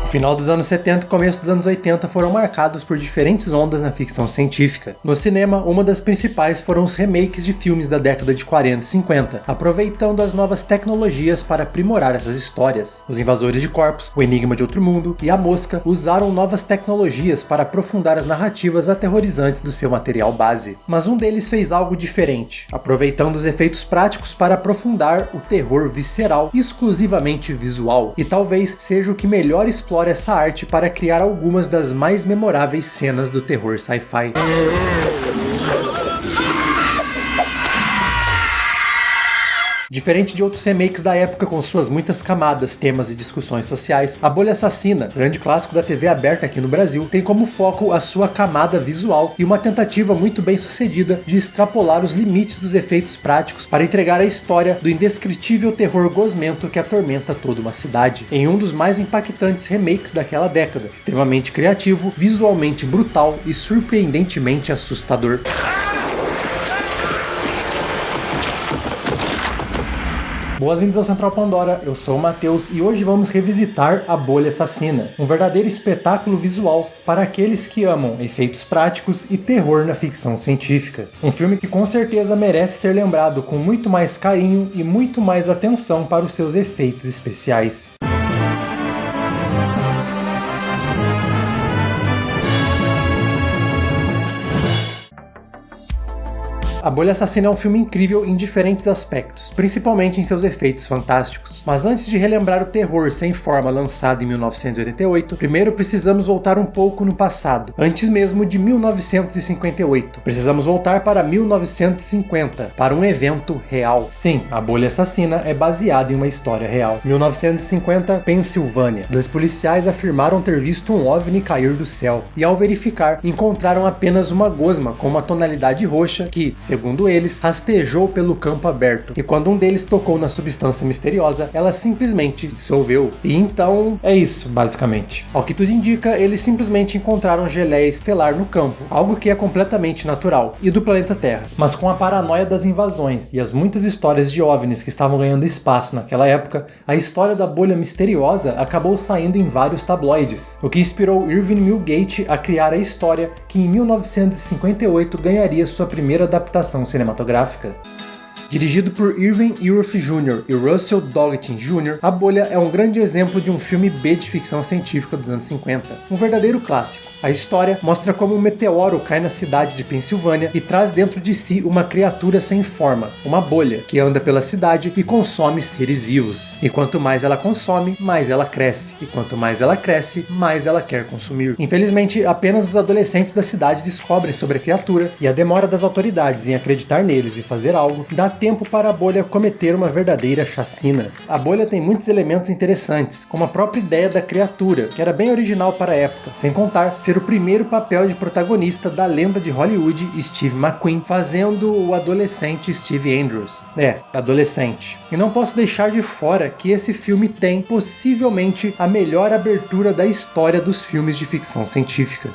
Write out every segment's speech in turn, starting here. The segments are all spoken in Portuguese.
O final dos anos 70 e começo dos anos 80 foram marcados por diferentes ondas na ficção científica. No cinema, uma das principais foram os remakes de filmes da década de 40 e 50, aproveitando as novas tecnologias para aprimorar essas histórias. Os Invasores de Corpos, O Enigma de Outro Mundo e A Mosca usaram novas tecnologias para aprofundar as narrativas aterrorizantes do seu material base. Mas um deles fez algo diferente, aproveitando os efeitos práticos para aprofundar o terror visceral e exclusivamente visual, e talvez seja o que melhor explora essa arte para criar algumas das mais memoráveis cenas do terror sci-fi. Diferente de outros remakes da época com suas muitas camadas, temas e discussões sociais, A Bolha Assassina, grande clássico da TV aberta aqui no Brasil, tem como foco a sua camada visual e uma tentativa muito bem sucedida de extrapolar os limites dos efeitos práticos para entregar a história do indescritível terror gosmento que atormenta toda uma cidade, em um dos mais impactantes remakes daquela década, extremamente criativo, visualmente brutal e surpreendentemente assustador. Boas-vindas ao Central Pandora, eu sou o Matheus e hoje vamos revisitar A Bolha Assassina, um verdadeiro espetáculo visual para aqueles que amam efeitos práticos e terror na ficção científica. Um filme que com certeza merece ser lembrado com muito mais carinho e muito mais atenção para os seus efeitos especiais. A Bolha Assassina é um filme incrível em diferentes aspectos, principalmente em seus efeitos fantásticos. Mas antes de relembrar o terror sem forma lançado em 1988, primeiro precisamos voltar um pouco no passado, antes mesmo de 1958. Precisamos voltar para 1950, para um evento real. Sim, A Bolha Assassina é baseada em uma história real. 1950, Pensilvânia. 2 policiais afirmaram ter visto um OVNI cair do céu, e ao verificar, encontraram apenas uma gosma com uma tonalidade roxa que, segundo eles, rastejou pelo campo aberto, e quando um deles tocou na substância misteriosa, ela simplesmente dissolveu. E então, é isso, basicamente. Ao que tudo indica, eles simplesmente encontraram geleia estelar no campo, algo que é completamente natural, e do planeta Terra. Mas com a paranoia das invasões e as muitas histórias de OVNIs que estavam ganhando espaço naquela época, a história da bolha misteriosa acabou saindo em vários tabloides, o que inspirou Irving Millgate a criar a história que em 1958 ganharia sua primeira adaptação cinematográfica. Dirigido por Irving Irwin Jr. e Russell Dougherty Jr., A Bolha é um grande exemplo de um filme B de ficção científica dos anos 50. Um verdadeiro clássico. A história mostra como um meteoro cai na cidade de Pensilvânia e traz dentro de si uma criatura sem forma, uma bolha, que anda pela cidade e consome seres vivos. E quanto mais ela consome, mais ela cresce. E quanto mais ela cresce, mais ela quer consumir. Infelizmente, apenas os adolescentes da cidade descobrem sobre a criatura, e a demora das autoridades em acreditar neles e fazer algo dá tempo para a bolha cometer uma verdadeira chacina. A bolha tem muitos elementos interessantes, como a própria ideia da criatura, que era bem original para a época, sem contar ser o primeiro papel de protagonista da lenda de Hollywood Steve McQueen, fazendo o adolescente Steve Andrews. Adolescente. E não posso deixar de fora que esse filme tem, possivelmente, a melhor abertura da história dos filmes de ficção científica.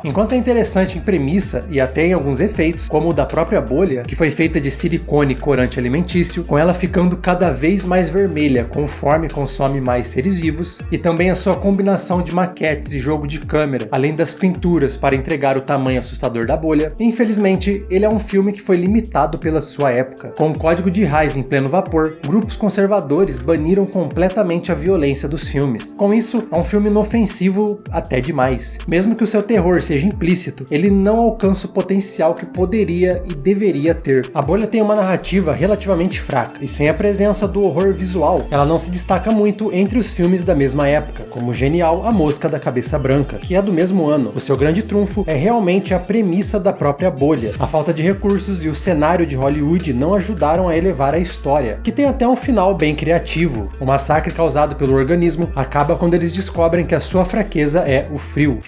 Enquanto é interessante em premissa e até em alguns efeitos, como o da própria bolha, que foi feita de silicone e corante alimentício, com ela ficando cada vez mais vermelha conforme consome mais seres vivos, e também a sua combinação de maquetes e jogo de câmera, além das pinturas para entregar o tamanho assustador da bolha, infelizmente, ele é um filme que foi limitado pela sua época. Com o código de Hays em pleno vapor, grupos conservadores baniram completamente a violência dos filmes. Com isso, é um filme inofensivo até demais. Mesmo que o seu terror seja implícito, ele não alcança o potencial que poderia e deveria ter. A bolha tem uma narrativa relativamente fraca, e sem a presença do horror visual, ela não se destaca muito entre os filmes da mesma época, como o genial A Mosca da Cabeça Branca, que é do mesmo ano. O seu grande trunfo é realmente a premissa da própria bolha. A falta de recursos e o cenário de Hollywood não ajudaram a elevar a história, que tem até um final bem criativo. O massacre causado pelo organismo acaba quando eles descobrem que a sua fraqueza é o frio.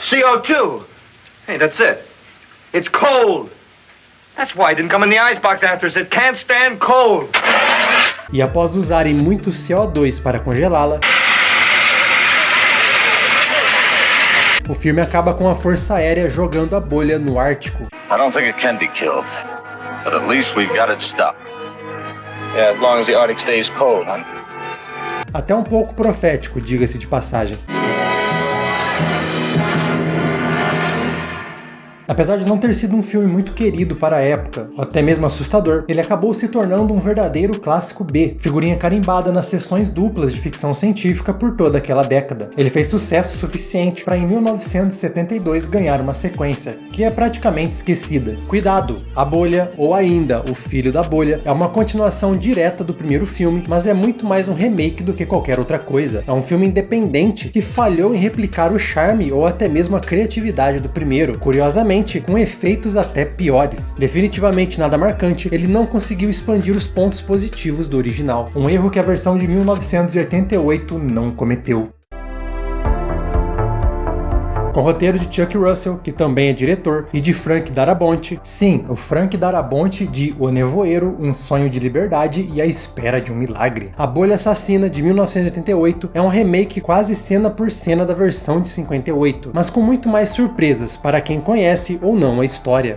CO2. Hey, that's it. It's cold. That's why it didn't come in the icebox after us. It can't stand cold. E após usarem muito CO2 para congelá-la, o filme acaba com a Força Aérea jogando a bolha no Ártico. I don't think it can be killed, but at least we've got it stopped. Yeah, as long as the Arctic stays cold, huh? Até um pouco profético, diga-se de passagem. Apesar de não ter sido um filme muito querido para a época, ou até mesmo assustador, ele acabou se tornando um verdadeiro clássico B, figurinha carimbada nas sessões duplas de ficção científica por toda aquela década. Ele fez sucesso suficiente para em 1972 ganhar uma sequência, que é praticamente esquecida. Cuidado! A Bolha, ou ainda O Filho da Bolha, é uma continuação direta do primeiro filme, mas é muito mais um remake do que qualquer outra coisa. É um filme independente que falhou em replicar o charme ou até mesmo a criatividade do primeiro. Curiosamente, com efeitos até piores. Definitivamente nada marcante, ele não conseguiu expandir os pontos positivos do original, um erro que a versão de 1988 não cometeu. Com roteiro de Chuck Russell, que também é diretor, e de Frank Darabont. Sim, o Frank Darabont de O Nevoeiro, Um Sonho de Liberdade e A Espera de um Milagre. A Bolha Assassina, de 1988, é um remake quase cena por cena da versão de 58, mas com muito mais surpresas para quem conhece ou não a história.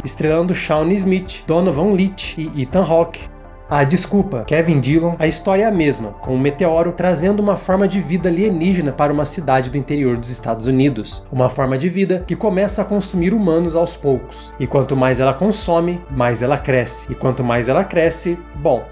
Estrelando Shawn Smith, Donovan Leitch e Ethan Hawke. Kevin Dillon, a história é a mesma, com um meteoro trazendo uma forma de vida alienígena para uma cidade do interior dos Estados Unidos. Uma forma de vida que começa a consumir humanos aos poucos. E quanto mais ela consome, mais ela cresce. E quanto mais ela cresce, bom...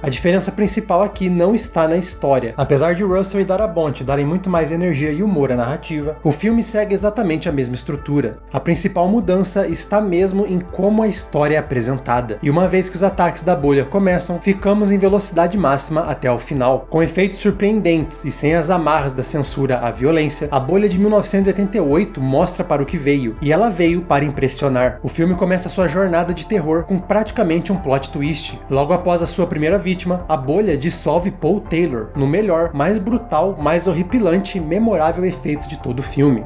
A diferença principal aqui não está na história. Apesar de Russell e Darabont darem muito mais energia e humor à narrativa, o filme segue exatamente a mesma estrutura. A principal mudança está mesmo em como a história é apresentada. E uma vez que os ataques da bolha começam, ficamos em velocidade máxima até o final. Com efeitos surpreendentes e sem as amarras da censura à violência, a bolha de 1988 mostra para o que veio, e ela veio para impressionar. O filme começa sua jornada de terror com praticamente um plot twist. Logo após a sua primeira vítima, a bolha dissolve Paul Taylor, no melhor, mais brutal, mais horripilante e memorável efeito de todo o filme.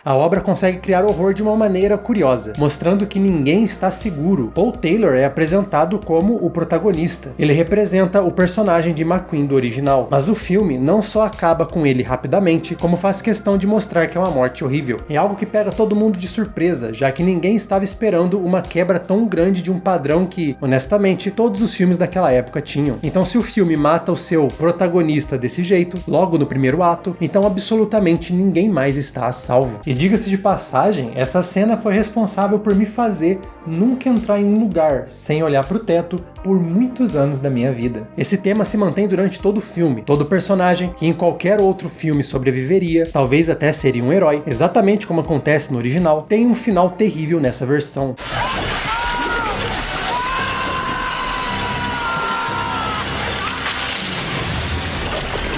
A obra consegue criar horror de uma maneira curiosa, mostrando que ninguém está seguro. Paul Taylor é apresentado como o protagonista. Ele representa o personagem de McQueen do original, mas o filme não só acaba com ele rapidamente, como faz questão de mostrar que é uma morte horrível. É algo que pega todo mundo de surpresa, já que ninguém estava esperando uma quebra tão grande de um padrão que, honestamente, todos os filmes daquela época tinham. Então, se o filme mata o seu protagonista desse jeito, logo no primeiro ato, então absolutamente ninguém mais está a salvo. E diga-se de passagem, essa cena foi responsável por me fazer nunca entrar em um lugar sem olhar para o teto por muitos anos da minha vida. Esse tema se mantém durante todo o filme. Todo personagem, que em qualquer outro filme sobreviveria, talvez até seria um herói, exatamente como acontece no original, tem um final terrível nessa versão.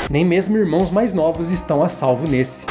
Nem mesmo irmãos mais novos estão a salvo nesse.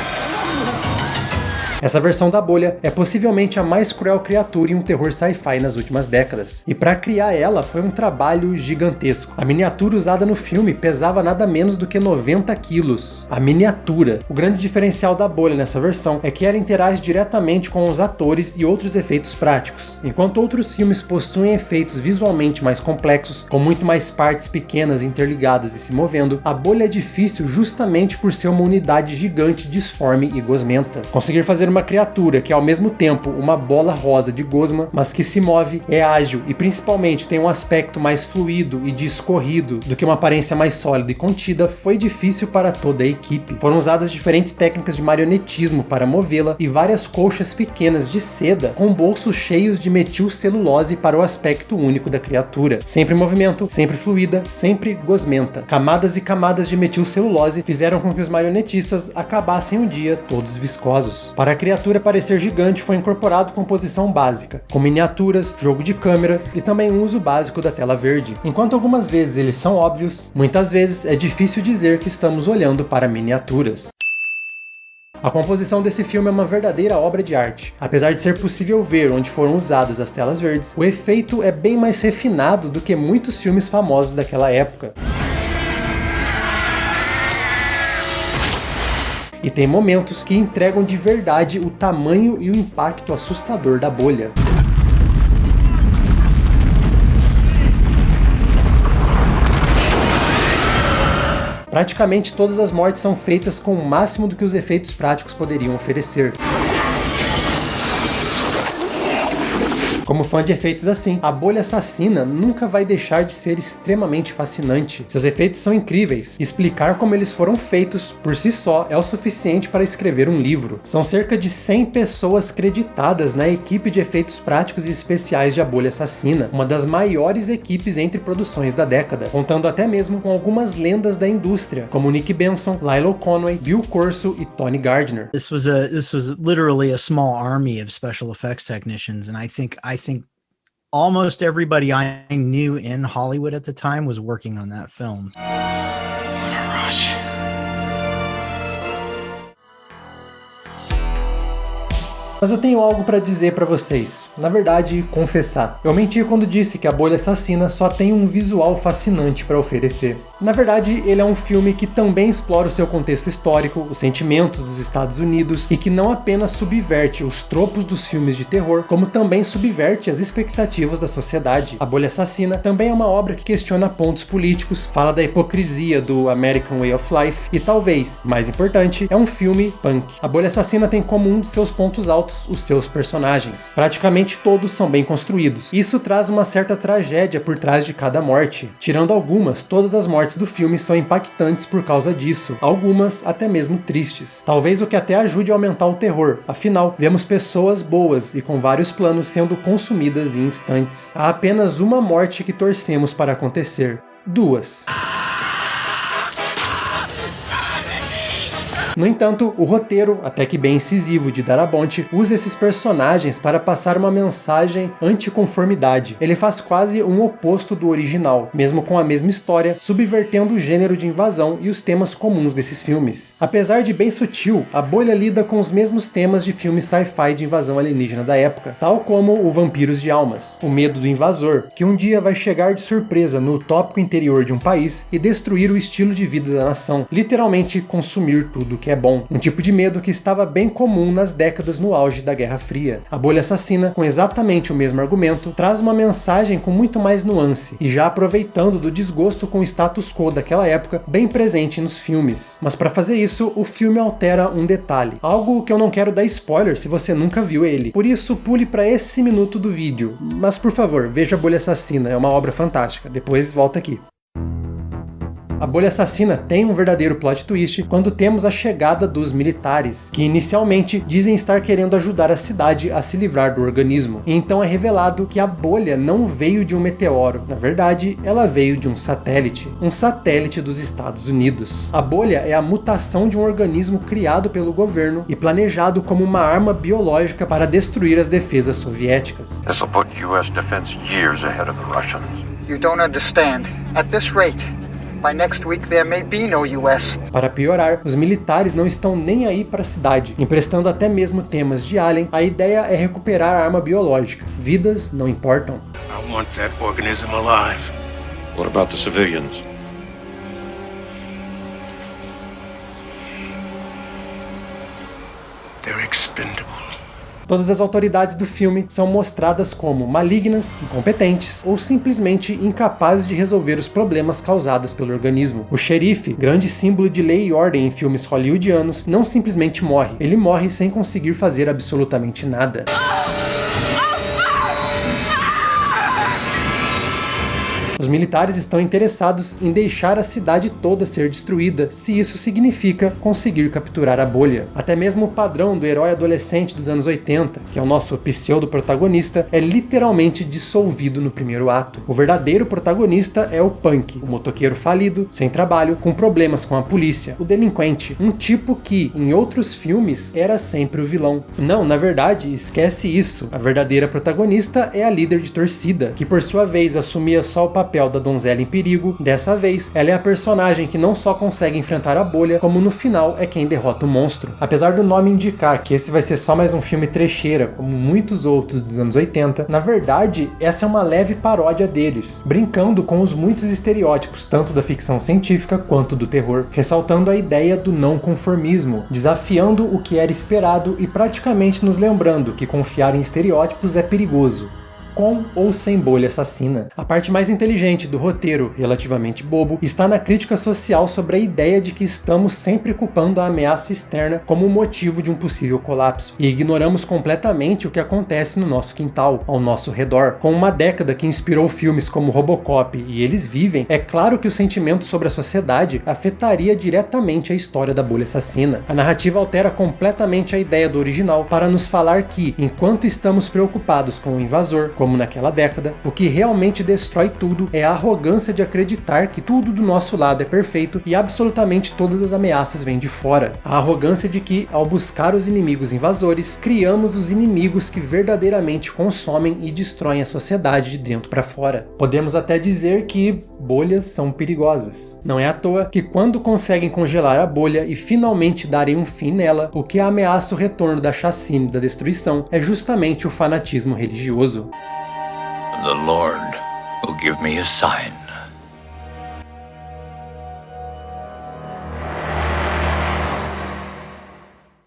Essa versão da bolha é possivelmente a mais cruel criatura em um terror sci-fi nas últimas décadas. E para criar ela foi um trabalho gigantesco. A miniatura usada no filme pesava nada menos do que 90 quilos. A miniatura. O grande diferencial da bolha nessa versão é que ela interage diretamente com os atores e outros efeitos práticos. Enquanto outros filmes possuem efeitos visualmente mais complexos, com muito mais partes pequenas interligadas e se movendo, a bolha é difícil justamente por ser uma unidade gigante, disforme e gosmenta. Conseguir fazer uma criatura que é ao mesmo tempo uma bola rosa de gosma, mas que se move, é ágil e principalmente tem um aspecto mais fluido e de escorrido do que uma aparência mais sólida e contida, foi difícil para toda a equipe. Foram usadas diferentes técnicas de marionetismo para movê-la e várias colchas pequenas de seda com bolsos cheios de metilcelulose para o aspecto único da criatura. Sempre em movimento, sempre fluida, sempre gosmenta. Camadas e camadas de metilcelulose fizeram com que os marionetistas acabassem um dia todos viscosos. Para a criatura parecer gigante foi incorporado composição básica, com miniaturas, jogo de câmera e também um uso básico da tela verde. Enquanto algumas vezes eles são óbvios, muitas vezes é difícil dizer que estamos olhando para miniaturas. A composição desse filme é uma verdadeira obra de arte. Apesar de ser possível ver onde foram usadas as telas verdes, o efeito é bem mais refinado do que muitos filmes famosos daquela época. E tem momentos que entregam de verdade o tamanho e o impacto assustador da bolha. Praticamente todas as mortes são feitas com o máximo do que os efeitos práticos poderiam oferecer. Como fã de efeitos assim, A Bolha Assassina nunca vai deixar de ser extremamente fascinante. Seus efeitos são incríveis. Explicar como eles foram feitos, por si só, é o suficiente para escrever um livro. São cerca de 100 pessoas creditadas na equipe de efeitos práticos e especiais de A Bolha Assassina, uma das maiores equipes entre produções da década, contando até mesmo com algumas lendas da indústria, como Nick Benson, Lilo Conway, Bill Corso e Tony Gardner. This was literally a small army of special effects technicians, and I think almost everybody I knew in Hollywood at the time was working on that film. What a rush. Mas eu tenho algo para dizer para vocês. Na verdade, confessar. Eu menti quando disse que A Bolha Assassina só tem um visual fascinante para oferecer. Na verdade, ele é um filme que também explora o seu contexto histórico, os sentimentos dos Estados Unidos e que não apenas subverte os tropos dos filmes de terror, como também subverte as expectativas da sociedade. A Bolha Assassina também é uma obra que questiona pontos políticos, fala da hipocrisia do American Way of Life e talvez, mais importante, é um filme punk. A Bolha Assassina tem como um de seus pontos altos os seus personagens. Praticamente todos são bem construídos. Isso traz uma certa tragédia por trás de cada morte. Tirando algumas, todas as mortes do filme são impactantes por causa disso, algumas até mesmo tristes. Talvez o que até ajude a aumentar o terror, afinal, vemos pessoas boas e com vários planos sendo consumidas em instantes. Há apenas uma morte que torcemos para acontecer. Duas. No entanto, o roteiro, até que bem incisivo de Darabont, usa esses personagens para passar uma mensagem anticonformidade. Ele faz quase um oposto do original, mesmo com a mesma história, subvertendo o gênero de invasão e os temas comuns desses filmes. Apesar de bem sutil, A Bolha lida com os mesmos temas de filmes sci-fi de invasão alienígena da época, tal como o Vampiros de Almas, o medo do invasor, que um dia vai chegar de surpresa no utópico interior de um país e destruir o estilo de vida da nação, literalmente consumir tudo que é bom, um tipo de medo que estava bem comum nas décadas no auge da Guerra Fria. A Bolha Assassina, com exatamente o mesmo argumento, traz uma mensagem com muito mais nuance, e já aproveitando do desgosto com o status quo daquela época, bem presente nos filmes. Mas para fazer isso, o filme altera um detalhe, algo que eu não quero dar spoiler se você nunca viu ele, por isso pule para esse minuto do vídeo, mas por favor, veja A Bolha Assassina, é uma obra fantástica, depois volta aqui. A Bolha Assassina tem um verdadeiro plot twist quando temos a chegada dos militares, que inicialmente dizem estar querendo ajudar a cidade a se livrar do organismo. E então é revelado que a bolha não veio de um meteoro, na verdade, ela veio de um satélite dos Estados Unidos. A bolha é a mutação de um organismo criado pelo governo e planejado como uma arma biológica para destruir as defesas soviéticas. This will put US defense years ahead of the Russians. You don't understand. At this rate, by next week there may be no US. Para piorar, os militares não estão nem aí para a cidade, emprestando até mesmo temas de Alien. A ideia é recuperar a arma biológica. Vidas não importam. I want that organism alive. What about the civilians? They're expendable. Todas as autoridades do filme são mostradas como malignas, incompetentes ou simplesmente incapazes de resolver os problemas causados pelo organismo. O xerife, grande símbolo de lei e ordem em filmes hollywoodianos, não simplesmente morre, ele morre sem conseguir fazer absolutamente nada. Os militares estão interessados em deixar a cidade toda ser destruída, se isso significa conseguir capturar a bolha. Até mesmo o padrão do herói adolescente dos anos 80, que é o nosso pseudo-protagonista, é literalmente dissolvido no primeiro ato. O verdadeiro protagonista é o punk, o motoqueiro falido, sem trabalho, com problemas com a polícia, o delinquente, um tipo que, em outros filmes, era sempre o vilão. Não, na verdade, esquece isso. A verdadeira protagonista é a líder de torcida, que por sua vez assumia só o papel da donzela em perigo. Dessa vez, ela é a personagem que não só consegue enfrentar a bolha, como no final é quem derrota o monstro. Apesar do nome indicar que esse vai ser só mais um filme trecheira, como muitos outros dos anos 80, na verdade, essa é uma leve paródia deles, brincando com os muitos estereótipos, tanto da ficção científica quanto do terror, ressaltando a ideia do não conformismo, desafiando o que era esperado e praticamente nos lembrando que confiar em estereótipos é perigoso. com ou sem bolha assassina. A parte mais inteligente do roteiro, relativamente bobo, está na crítica social sobre a ideia de que estamos sempre culpando a ameaça externa como o motivo de um possível colapso, e ignoramos completamente o que acontece no nosso quintal, ao nosso redor. Com uma década que inspirou filmes como Robocop e Eles Vivem, é claro que o sentimento sobre a sociedade afetaria diretamente a história da bolha assassina. A narrativa altera completamente a ideia do original para nos falar que, enquanto estamos preocupados com o invasor, como naquela década, o que realmente destrói tudo é a arrogância de acreditar que tudo do nosso lado é perfeito e absolutamente todas as ameaças vêm de fora. A arrogância de que, ao buscar os inimigos invasores, criamos os inimigos que verdadeiramente consomem e destroem a sociedade de dentro para fora. Podemos até dizer que bolhas são perigosas. Não é à toa que, quando conseguem congelar a bolha e finalmente darem um fim nela, o que ameaça o retorno da chacina e da destruição é justamente o fanatismo religioso. The Lord will give me a sign.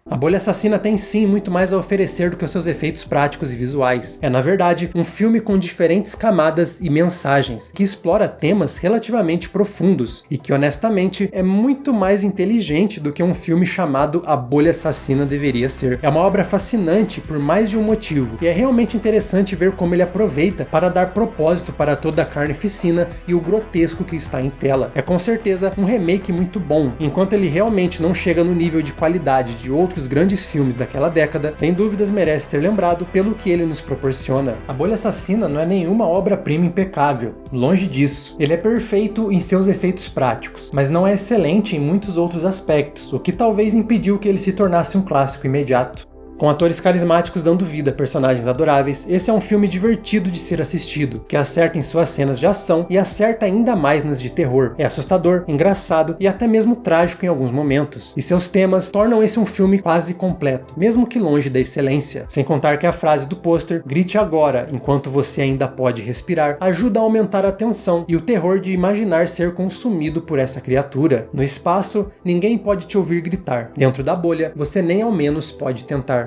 A Bolha Assassina tem sim muito mais a oferecer do que os seus efeitos práticos e visuais. É, na verdade, um filme com diferentes camadas e mensagens, que explora temas relativamente profundos e que, honestamente, é muito mais inteligente do que um filme chamado A Bolha Assassina deveria ser. É uma obra fascinante por mais de um motivo, e é realmente interessante ver como ele aproveita para dar propósito para toda a carnificina e o grotesco que está em tela. É com certeza um remake muito bom, enquanto ele realmente não chega no nível de qualidade de outros grandes filmes daquela década, sem dúvidas merece ser lembrado pelo que ele nos proporciona. A Bolha Assassina não é nenhuma obra-prima impecável, longe disso. Ele é perfeito em seus efeitos práticos, mas não é excelente em muitos outros aspectos, o que talvez impediu que ele se tornasse um clássico imediato. Com atores carismáticos dando vida a personagens adoráveis, esse é um filme divertido de ser assistido, que acerta em suas cenas de ação e acerta ainda mais nas de terror. É assustador, engraçado e até mesmo trágico em alguns momentos, e seus temas tornam esse um filme quase completo, mesmo que longe da excelência. Sem contar que a frase do pôster, "Grite agora, enquanto você ainda pode respirar", ajuda a aumentar a tensão e o terror de imaginar ser consumido por essa criatura. No espaço, ninguém pode te ouvir gritar. Dentro da bolha, você nem ao menos pode tentar.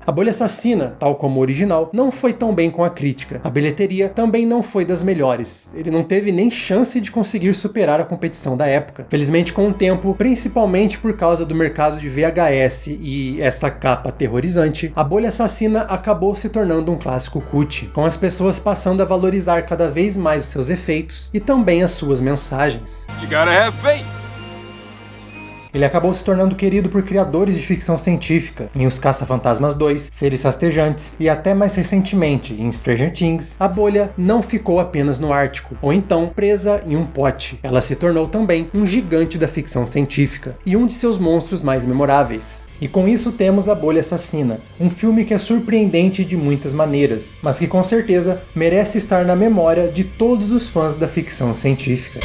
A Bolha Assassina, tal como o original, não foi tão bem com a crítica. A bilheteria também não foi das melhores. Ele não teve nem chance de conseguir superar a competição da época. Felizmente, com o tempo, principalmente por causa do mercado de VHS e essa capa aterrorizante, a Bolha Assassina acabou se tornando um clássico cult, com as pessoas passando a valorizar cada vez mais os seus efeitos e também as suas mensagens. You gotta have faith. Ele acabou se tornando querido por criadores de ficção científica, em Os Caça-Fantasmas 2, Seres Rastejantes e até mais recentemente em Stranger Things. A bolha não ficou apenas no Ártico, ou então presa em um pote. Ela se tornou também um gigante da ficção científica e um de seus monstros mais memoráveis. E com isso temos A Bolha Assassina, um filme que é surpreendente de muitas maneiras, mas que com certeza merece estar na memória de todos os fãs da ficção científica.